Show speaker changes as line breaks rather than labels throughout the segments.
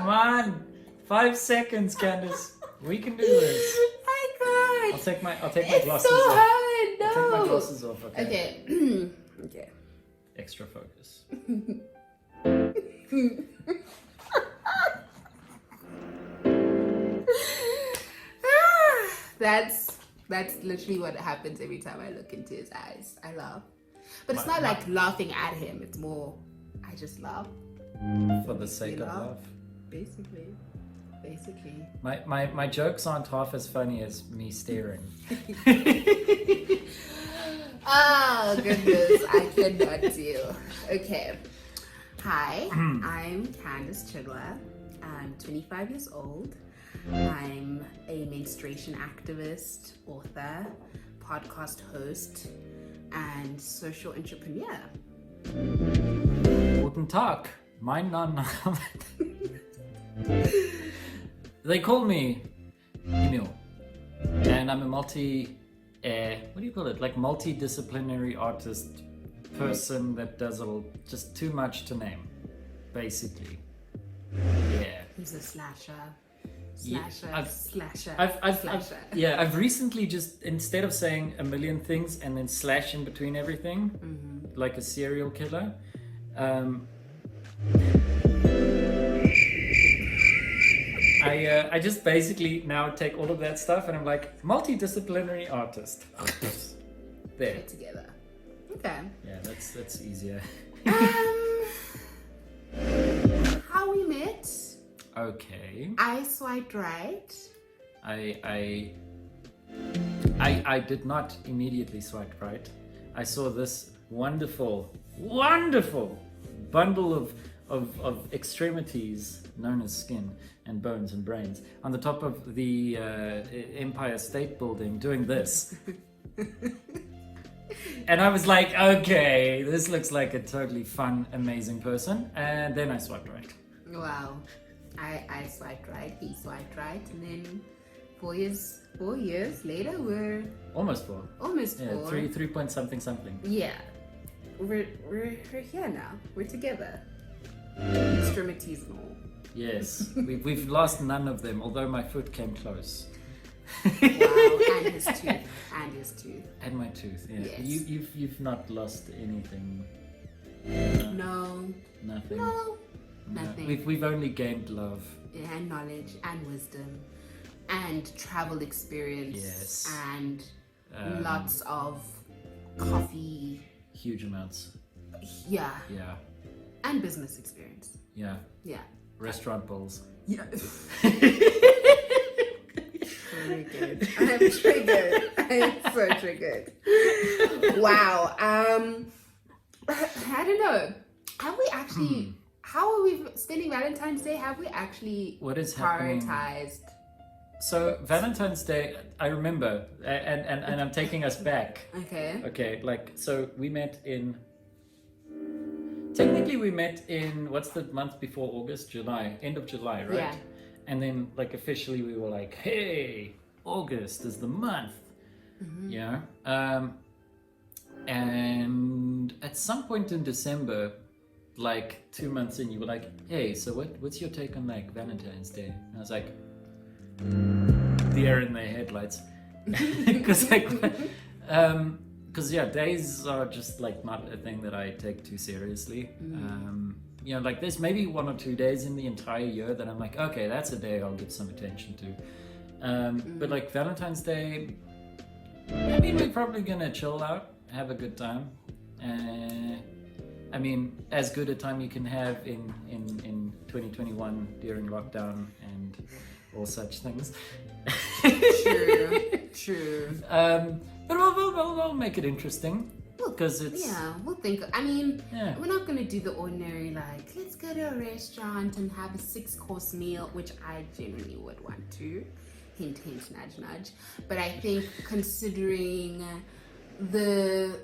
Come on. 5 seconds, Candice. We can do this.
My God.
I'll take my glasses
It's so
off.
hard. No.
I'll take my glasses off.
Okay. Okay.
Extra focus.
That's literally what happens every time I look into his eyes. I laugh. But it's not like laughing at him. It's more, I just laugh.
For the sake of
laugh.
love.
Basically.
My jokes aren't half as funny as me staring.
Oh, goodness. I cannot deal. Okay. Hi, I'm Candice Chidwa. I'm 25 years old. I'm a menstruation activist, author, podcast host, and social entrepreneur.
Guten Tag. Mein Name. They call me Emil, and I'm a what do you call it? Like multidisciplinary artist person that does just too much to name, basically. Yeah.
He's a slasher.
I've recently just, instead of saying a million things and then slash in between everything, like a serial killer, I just basically now take all of that stuff and I'm like, multidisciplinary artist. There.
Put together. Okay.
Yeah, that's easier.
How we met?
Okay.
I swiped right.
I did not immediately swipe right. I saw this wonderful bundle of extremities known as skin and bones and brains on the top of the Empire State Building doing this. And I was like, okay, this looks like a totally fun, amazing person. And then I swiped right.
Wow. I swiped right, he swiped right, and then 4 years later, we're
almost four.
Yeah,
3 point something.
Yeah, we're here now. We're together. Extremities and all.
Yes, we've lost none of them. Although my foot came close.
Wow, and his tooth.
And my tooth. Yeah.
Yes.
You've not lost anything.
No.
Nothing.
No. Nothing.
We've only gained love.
And knowledge and wisdom and travel experience.
Yes.
And lots of coffee.
Huge amounts.
Yeah.
Yeah.
And business experience.
Yeah.
Yeah.
Restaurant bowls.
Yeah. Triggered. I'm triggered. I'm so triggered. Wow. I don't know. Have we actually... How are we spending Valentine's Day? Have we actually prioritized?
So Valentine's Day, I remember, and I'm taking us back.
Okay.
Okay, so we met in... Technically we met in, what's the month before August? July, end of July, right?
Yeah.
And then officially we were like, hey, August is the month. Yeah. And at some point in December, 2 months in, you were like, hey, so what's your take on Valentine's Day? And I was like, deer in their headlights. Because days are just not a thing that I take too seriously. There's maybe 1 or 2 days in the entire year that I'm like, okay, that's a day I'll give some attention to. But Valentine's Day, I mean, we're probably gonna chill out, have a good time. I mean, as good a time you can have in 2021 during lockdown and all such things.
True.
But we'll make it interesting. Because it's...
Yeah, we'll think. I mean,
yeah.
We're not going to do the ordinary, let's go to a restaurant and have a 6-course meal, which I generally would want to. Hint, hint, nudge, nudge. But I think considering the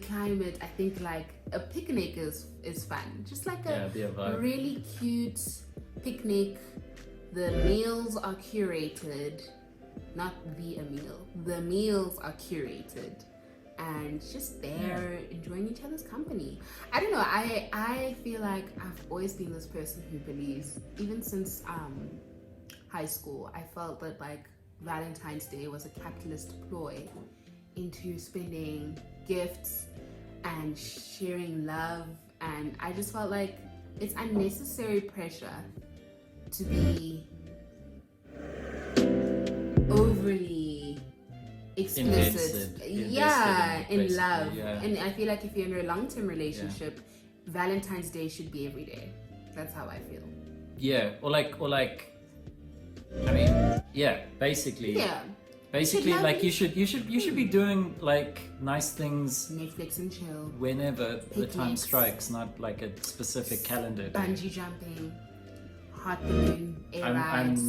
climate, I think a picnic is fun. Just a really cute picnic. The meals are curated. Not a meal. The meals are curated. and just there enjoying each other's company. I don't know, I feel like I've always been this person who believes, even since high school, I felt that like Valentine's Day was a capitalist ploy into spending gifts and sharing love, and I just felt like it's unnecessary pressure to be overly explicit in love. And I feel like if you're in a long-term relationship, Valentine's Day should be every day. That's how I feel.
Or like I mean, basically like you should be doing like nice things,
Netflix and chill,
whenever the time strikes, not like a specific calendar day.
Bungee jumping, hot balloon air rides,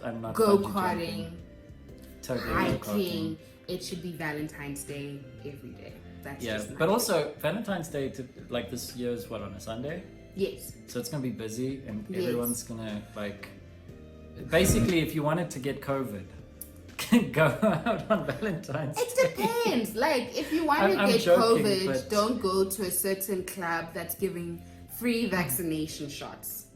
I'm not
go-karting,
totally
hiking. It should be Valentine's Day every day. That's just nice.
But also Valentine's Day like this year is what, on a Sunday?
Yes.
So it's gonna be busy, and everyone's gonna like. Basically, if you wanted to get COVID, go out on Valentine's Day.
It depends. Like, if you want to get joking, COVID, don't go to a certain club that's giving free vaccination shots.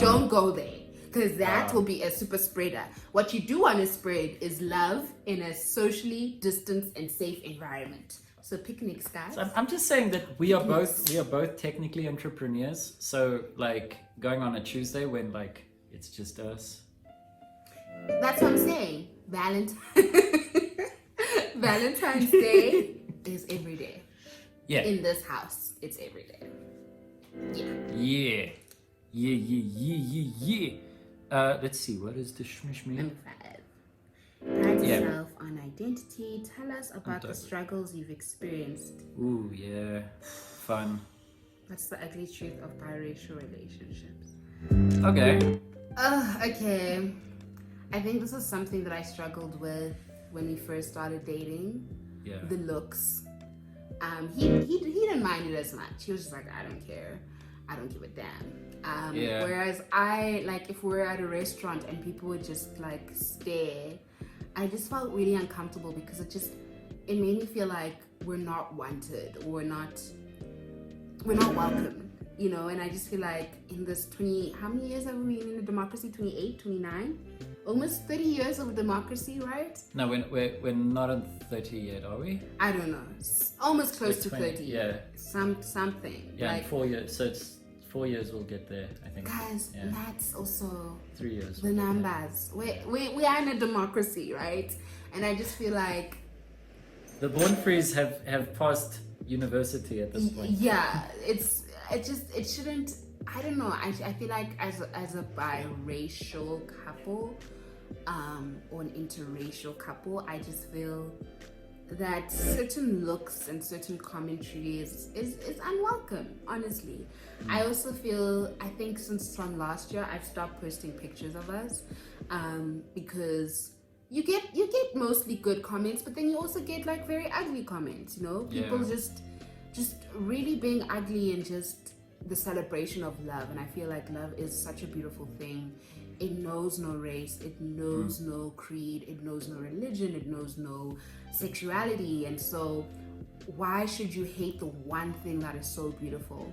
Don't go there, because that will be a super spreader. What you do want to spread is love in a socially distanced and safe environment. So picnics, guys.
So I'm just saying that we are both technically entrepreneurs. So like going on a Tuesday when like it's just us.
That's what I'm saying. Valentine's Day is every day.
Yeah.
In this house, it's every day.
Yeah. Let's see. What is the shmish mean?
Number 5. Pride yourself on identity. Tell us about the struggles you've experienced.
Ooh, yeah. Fun.
That's the ugly truth of biracial relationships.
Okay.
Okay. I think this is something that I struggled with when we first started dating.
Yeah.
The looks. He didn't mind it as much. He was just like, I don't care. I don't give a damn. Whereas I, like, if we're at a restaurant and people would just like stare, I just felt really uncomfortable because it made me feel like we're not wanted, or we're not welcome, you know. And I just feel like in this how many years have we been in a democracy? 28, 29? Almost 30 years of democracy, right?
No, we're not on 30 yet, are we?
I don't know. It's almost close to 30.
Yeah.
Something.
Yeah,
like,
in 4 years. So it's 4 years we'll get there, I think.
Guys, that's also
3 years.
The numbers. We are in a democracy, right? And I just feel like
the born frees have passed university at this point.
Yeah, it shouldn't. I don't know. I feel like as a biracial couple, or an interracial couple, I just feel that certain looks and certain commentary is unwelcome, honestly. I also I think since from last year, I've stopped posting pictures of us, because you get mostly good comments, but then you also get like very ugly comments, you know? People just really being ugly, and just the celebration of love. And I feel like love is such a beautiful thing. It knows no race, it knows no creed, it knows no religion, it knows no sexuality. And so why should you hate the one thing that is so beautiful,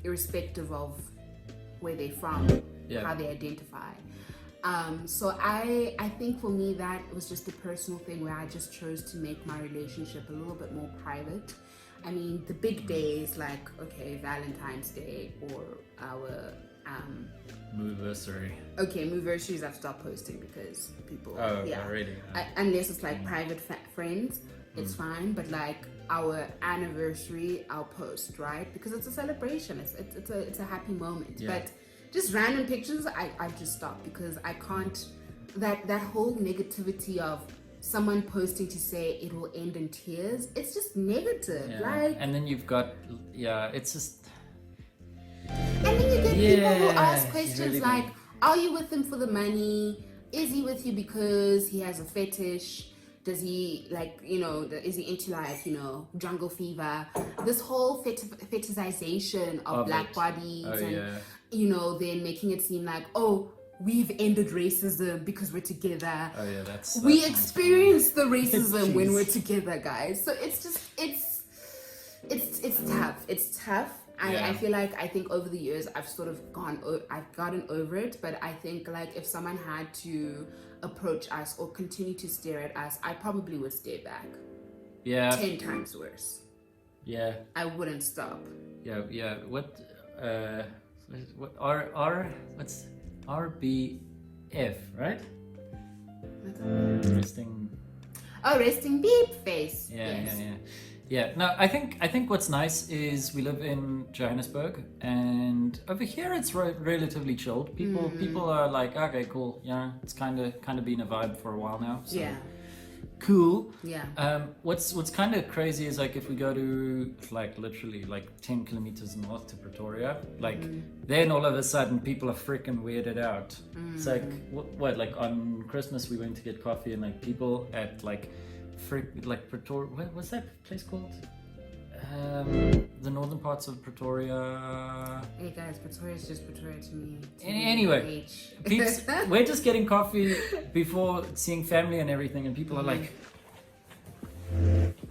irrespective of where they're from, how they identify? So I think for me that was just a personal thing where I just chose to make my relationship a little bit more private. I mean, the big days like, okay, Valentine's Day, or our
Moveversary.
Okay, Moveversaries I've stopped posting because people.
Already.
Unless it's like private friends, it's fine. But like our anniversary, I'll post, right? Because it's a celebration. It's a happy moment. Yeah. But just random pictures, I've just stopped because I can't. That whole negativity of someone posting to say it will end in tears, it's just negative.
Yeah.
Like,
and then you've got it's just.
And then you get people who ask questions really like, are you with him for the money? Is he with you because he has a fetish? Does he like, is he into like, jungle fever? This whole fetishization of black bodies, and then making it seem like, we've ended racism because we're together.
Oh yeah, that's
We experience the racism when
Jeez.
we're together, guys. So it's just it's tough. It's tough.
Yeah.
I feel like I think over the years I've sort of I've gotten over it, but I think like if someone had to approach us or continue to stare at us, I probably would stare back.
Yeah.
10 times worse.
Yeah.
I wouldn't stop.
Yeah. What what's RBF, right? Resting.
Oh, resting beep face.
Yeah. No, I think what's nice is we live in Johannesburg, and over here it's relatively chilled. People are like, okay, cool. Yeah, it's kind of been a vibe for a while now. So.
Yeah.
Cool.
Yeah.
What's kind of crazy is like if we go to like literally like 10 kilometers north to Pretoria, like then all of a sudden people are freaking weirded out. It's like what like on Christmas we went to get coffee and like people at like Pretoria. What's that place called? The northern parts of Pretoria.
Hey guys, Pretoria is just Pretoria to me.
Anyway, peeps, we're just getting coffee before seeing family and everything, and people are like,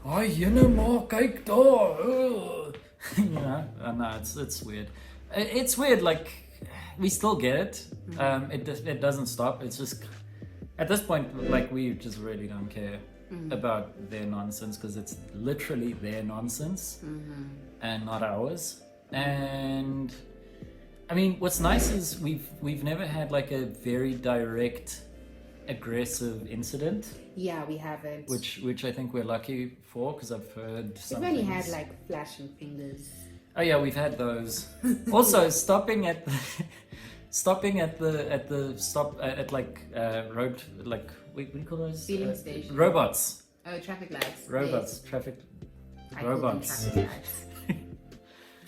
"Oh, you know more cake door." You know, no, it's weird. It's weird. Like we still get it. It doesn't stop. It's just at this point, like we just really don't care about their nonsense because it's literally their nonsense and not ours. And I mean, what's nice is we've never had like a very direct, aggressive incident.
Yeah, we haven't.
Which I think we're lucky for because I've heard some.
We've only
things.
had like flashing fingers.
Oh yeah, we've had those. Also, stopping at the road like what do you call those?
Filling station.
Robots.
Oh, traffic lights.
Robots.
Yes.
Traffic.
I call them
Robots.
Traffic lights.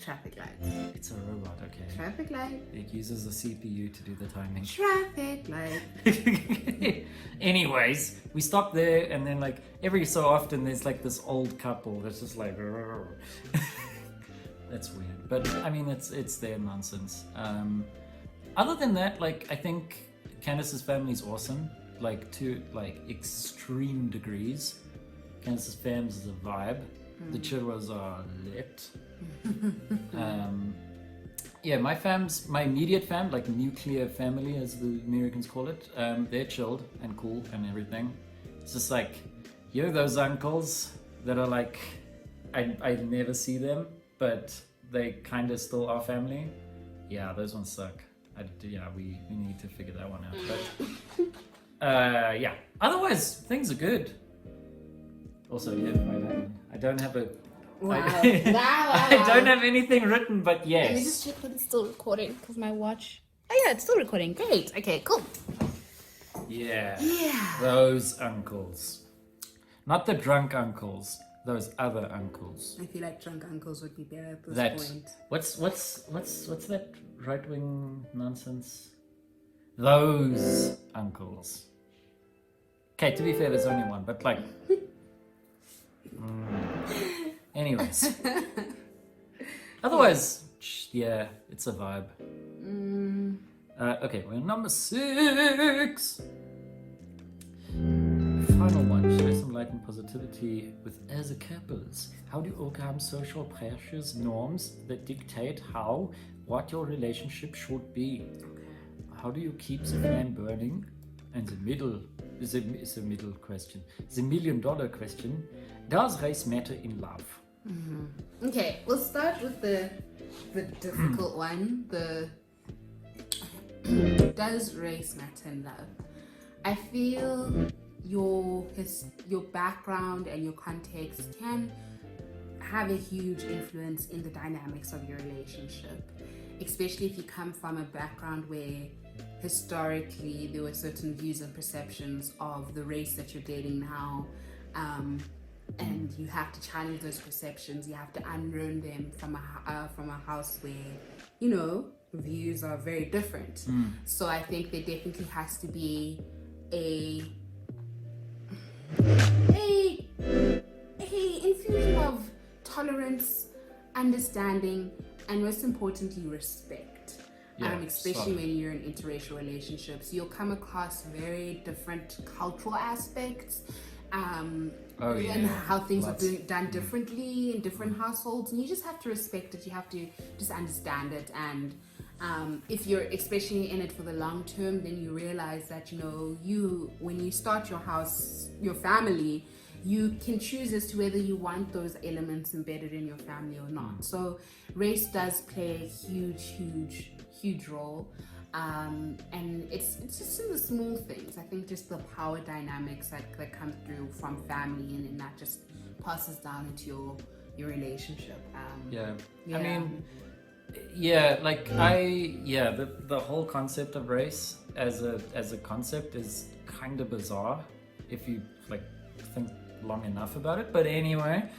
Traffic lights.
It's a robot. Okay.
Traffic light.
It uses a CPU to do the timing.
Traffic light.
Anyways, we stop there, and then like every so often, there's like this old couple that's just like. That's weird, but I mean, it's their nonsense. Other than that, like I think Candice's family is awesome, like to like extreme degrees. Candice's fam is a vibe. The churros are lit. Yeah, my immediate fam, like nuclear family as the Americans call it, they're chilled and cool and everything. It's just like, you're those uncles that are like, I never see them, but they kind of still are family. Yeah, those ones suck. We need to figure that one out. But yeah, otherwise things are good. Also, yeah, I don't have a.
Wow.
I don't have anything written, but yes.
Let me just check that it's still recording because my watch. Oh yeah, it's still recording. Great. Okay, cool.
Yeah.
Yeah.
Those uncles, not the drunk uncles. Those other uncles.
I feel like drunk uncles would be better at this point.
What's that right wing nonsense? Those uncles. Okay, to be fair, there's only one, but like. Anyways. Otherwise, yeah, it's a vibe. Okay, we're number 6. Final one, share some light and positivity with as a couples. How do you overcome social pressures, norms that dictate what your relationship should be? How do you keep the flame burning? And the middle is a middle question. The $1 million question: does race matter in love?
Okay, we'll start with the difficult one. Does race matter in love? I feel your background and your context can have a huge influence in the dynamics of your relationship, especially if you come from a background where historically there were certain views and perceptions of the race that you're dating now, and you have to challenge those perceptions. You have to unlearn them from a house where views are very different. So I think there definitely has to be a infusion of tolerance, understanding, and most importantly, respect. especially when you're in interracial relationships. You'll come across very different cultural aspects, and how things are done differently in different households, and you just have to respect it. You have to just understand it, and if you're especially in it for the long term, then you realize that when you start your family, you can choose as to whether you want those elements embedded in your family or not. So race does play a huge role, and it's just in the small things. I think just the power dynamics that come through from family, and then that just passes down into your relationship.
I mean, the whole concept of race as a concept is kind of bizarre if you think long enough about it. But anyway,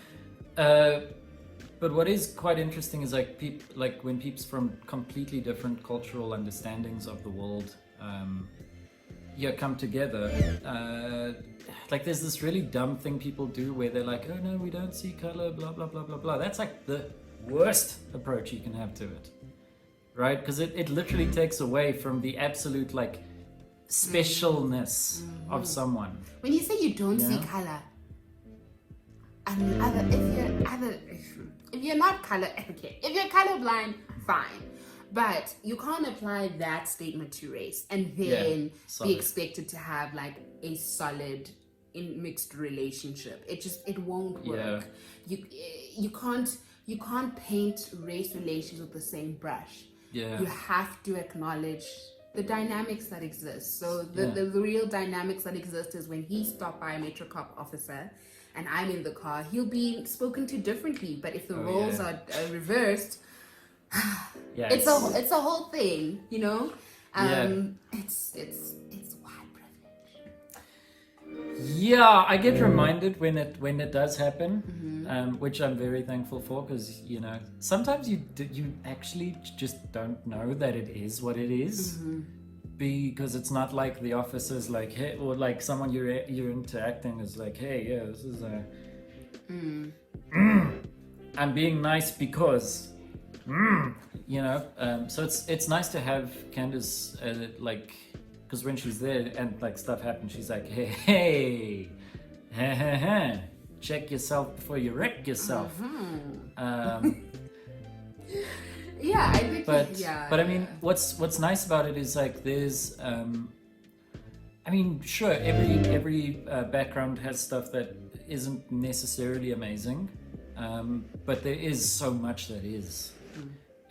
but what is quite interesting is when peeps from completely different cultural understandings of the world come together. There's this really dumb thing people do where they're like, oh no, we don't see color, blah blah blah blah blah. That's like the worst approach you can have to it, right? Because it literally takes away from the absolute specialness of someone.
When you say you don't see color, I mean, if you're not if you're colorblind, fine, but you can't apply that statement to race and then be expected to have a solid mixed relationship. It won't work. You can't paint race relations with the same brush. You have to acknowledge the dynamics that exist. So the real dynamics that exist is when he stopped by a Metro Cop officer and I'm in the car, he'll be spoken to differently. But if the roles are reversed, it's a whole thing, It's white privilege.
Yeah, I get reminded when it does happen, which I'm very thankful for, because sometimes you actually just don't know that it is what it is. Because it's not like the officer's like, hey, or someone you're interacting is like, hey, this is I'm being nice because so it's nice to have Candice because when she's there and stuff happens, she's like, hey, check yourself before you wreck yourself.
Yeah, I think.
But I mean, what's nice about it is there's, I mean, sure, every background has stuff that isn't necessarily amazing, but there is so much that is,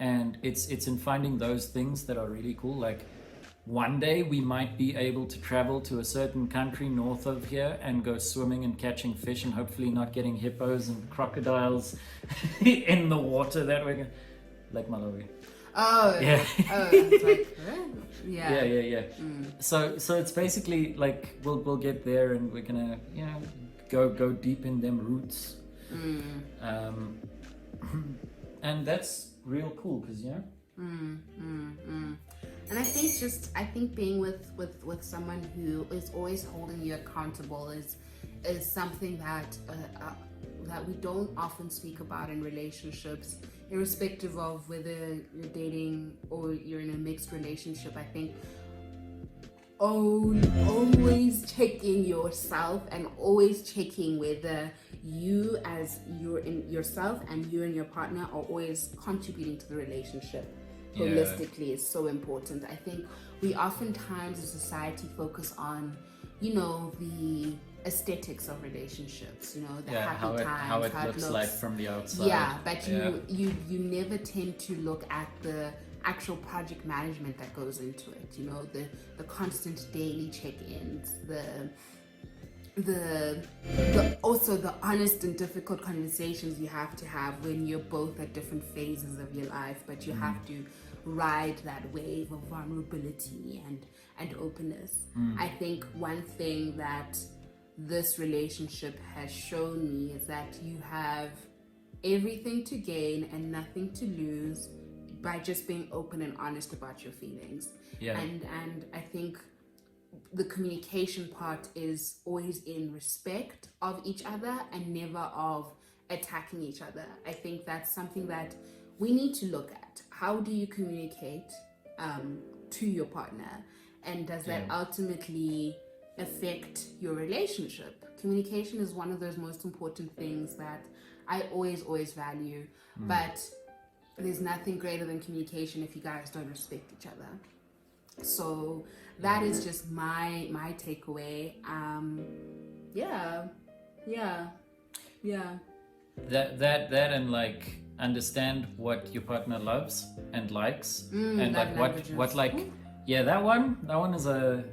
and it's in finding those things that are really cool. One day we might be able to travel to a certain country north of here and go swimming and catching fish, and hopefully not getting hippos and crocodiles in the water that we're. Like Malawi.
Oh.
Yeah.
Oh, it's
Yeah. So it's basically we'll get there and we're gonna go deep in them roots. And that's real cool because
And I think being with someone who is always holding you accountable is something that we don't often speak about in relationships, irrespective of whether you're dating or you're in a mixed relationship. I think always checking yourself and always checking whether you as yourself and you and your partner are always contributing to the relationship holistically is so important. I think we oftentimes as a society focus on the aesthetics of relationships, the happy times,
how it looks like from the outside.
Yeah, but you never tend to look at the actual project management that goes into it. The constant daily check-ins, also the honest and difficult conversations you have to have when you're both at different phases of your life, but you have to ride that wave of vulnerability and openness. I think one thing that this relationship has shown me is that you have everything to gain and nothing to lose by just being open and honest about your feelings. And I think the communication part is always in respect of each other and never of attacking each other. I think that's something that we need to look at. How do you communicate to your partner, and does that ultimately affect your relationship? Communication is one of those most important things that I always value, but there's nothing greater than communication if you guys don't respect each other. So that is just my takeaway.
That and like understand what your partner loves and likes, and like what like that one is a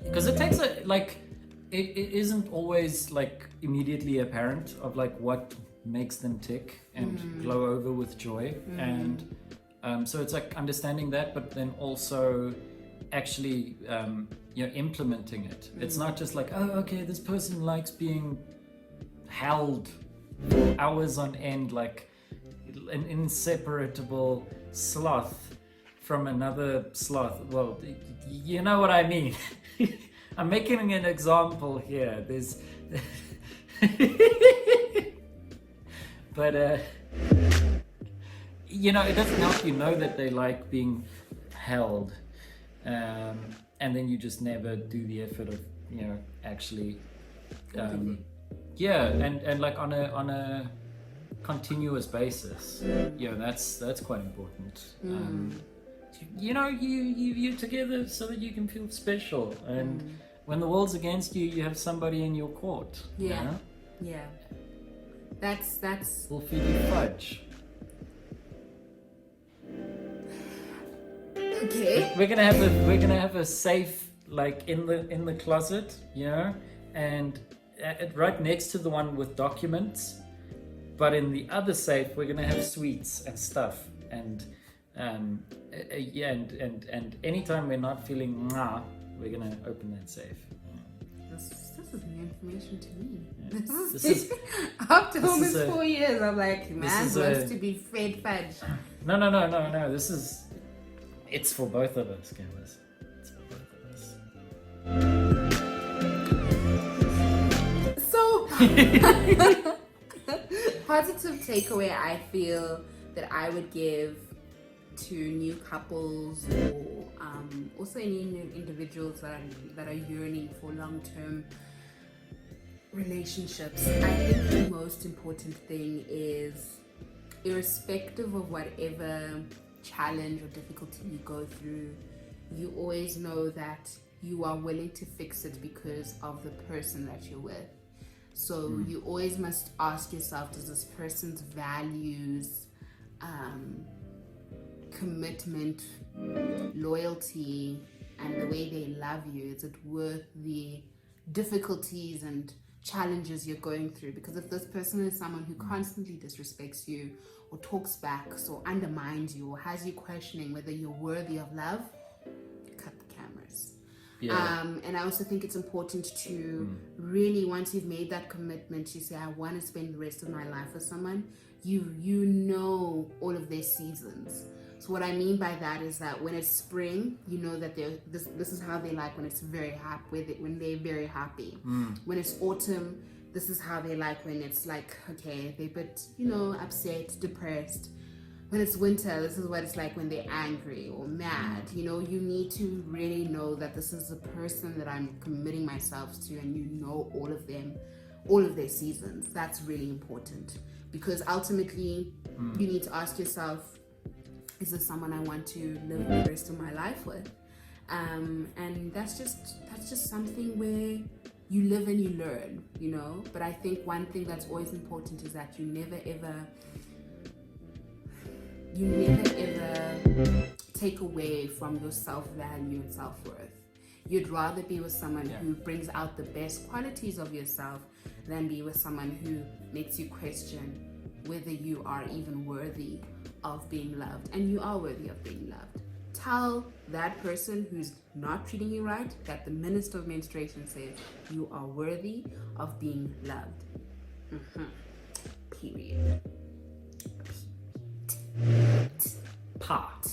because it takes a like it isn't always like immediately apparent of like what makes them tick and glow over with joy, and so it's like understanding that, but then also actually implementing it. It's not just like, oh, okay, this person likes being held for hours on end, like an inseparable sloth from another sloth. Well, you know what I mean. I'm making an example here. There's but it doesn't help you know that they like being held, and then you just never do the effort of actually and like on a continuous basis. That's quite important. You're together so that you can feel special, and when the world's against you, you have somebody in your court.
That's
we'll feed you fudge.
Okay.
We're gonna have a safe like in the closet, and right next to the one with documents, but in the other safe we're gonna have sweets and stuff, and and anytime we're not feeling we're gonna open that safe.
This is new information to me. This is after almost 4 years. I'm like, man wants to be fed fudge.
No. It's for both of us, Candice. It's for both of us.
So, positive takeaway I feel that I would give to new couples or also any new individuals that are yearning for long-term relationships. I think the most important thing is, irrespective of whatever challenge or difficulty you go through, you always know that you are willing to fix it because of the person that you're with. So you always must ask yourself, does this person's values, commitment, loyalty, and the way they love you, is it worth the difficulties and challenges you're going through? Because if this person is someone who constantly disrespects you or talks back or undermines you or has you questioning whether you're worthy of love, cut the cameras. And I also think it's important to really, once you've made that commitment, you say, I want to spend the rest of my life with someone, you know all of their seasons. So what I mean by that is that when it's spring, you know that this is how they like when it's very happy, when they're very happy. When it's autumn, this is how they like when it's like, okay, they're a bit, upset, depressed. When it's winter, this is what it's like when they're angry or mad. You need to really know that this is the person that I'm committing myself to, and you know all of them, all of their seasons. That's really important, because ultimately you need to ask yourself, is this someone I want to live the rest of my life with? And that's just something where you live and you learn, But I think one thing that's always important is that you never ever take away from your self-value and self-worth. You'd rather be with someone who brings out the best qualities of yourself than be with someone who makes you question whether you are even worthy of being loved. And you are worthy of being loved. Tell that person who's not treating you right that the minister of menstruation says you are worthy of being loved. Period.
Pot.